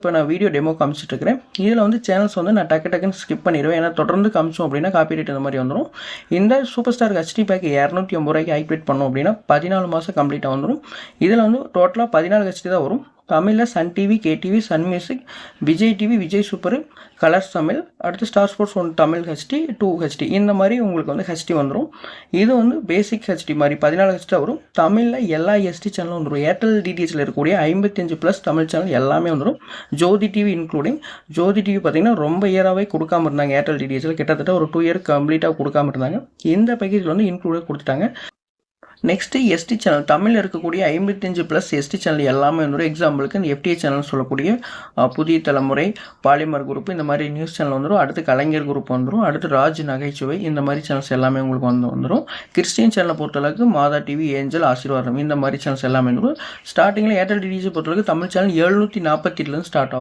இப்போ நான் video demo காமிச்சிட்ருக்கிறேன். இதில் வந்து சேனல்ஸ் வந்து நான் டக்குன்னு ஸ்கிப் பண்ணிடுவேன். ஏன்னா தொடர்ந்து காமிச்சோம் அப்படின்னா காப்பிரைட் இந்த மாதிரி வந்துடும். இந்த super star HD back 250 activate பண்ணோம் அப்படின்னா 14 மாதம் கம்ப்ளீட்டாக வந்துடும். இதில் வந்து டோட்டலாக 14 ஹெச்டி தான் வரும். தமிழில் Sun TV, KTV, Sun Music, Vijay TV, Vijay Super, Colors Tamil, அடுத்து Star Sports 1 Tamil HD, 2 HD இந்த மாதிரி உங்களுக்கு வந்து ஹெச்டி வந்துடும். இது வந்து பேசிக் ஹெச்டி மாதிரி 14 ஹெச்டி வரும். தமிழில் எல்லா எஸ்டி சேனலும் வந்துடும். ஏர்டெல் டிடிஹெச்சில் இருக்கக்கூடிய 55+ தமிழ் சேனல் எல்லாமே வந்துடும். ஜோதி டிவி இன்க்ளூடிங். ஜோதி டிவி பார்த்திங்கன்னா ரொம்ப இயராகவே கொடுக்காம இருந்தாங்க. ஏர்டெல் டிடிஹெச்சில் கிட்டத்தட்ட ஒரு 2 இயர் கம்ப்ளீட்டாக கொடுக்காம இருந்தாங்க. இந்த பேக்கேஜில் வந்து இன்க்ளூடாக கொடுத்துட்டாங்க. நெக்ஸ்ட்டு எஸ்டி சேனல் தமிழில் இருக்கக்கூடிய 55+ எஸ்டி சேனல் எல்லாமே வந்துடும். எக்ஸாம்பிளுக்கு இந்த எஃப்டிஏ சேனல் சொல்லக்கூடிய புதிய தலைமுறை, பாலிமர் குரூப் இந்த மாதிரி நியூஸ் சேனல் வந்துடும். அடுத்து கலைஞர் குரூப் வந்துடும். அடுத்து ராஜ் நகைச்சுவை இந்த மாதிரி சேனல்ஸ் எல்லாமே உங்களுக்கு வந்துடும். கிறிஸ்டியன் சேனலை பொறுத்தளவுக்கு மாதா டிவி, ஏஞ்சல், ஆசீர்வாதம் இந்த மாதிரி சேனல்ஸ் எல்லாமே வந்துடும். ஸ்டார்டிங்கில் ஏர்டெல் டிடிஹெச் பொறுத்தளவுக்கு தமிழ் சேனல் 748 ஸ்டார்ட் ஆகும்.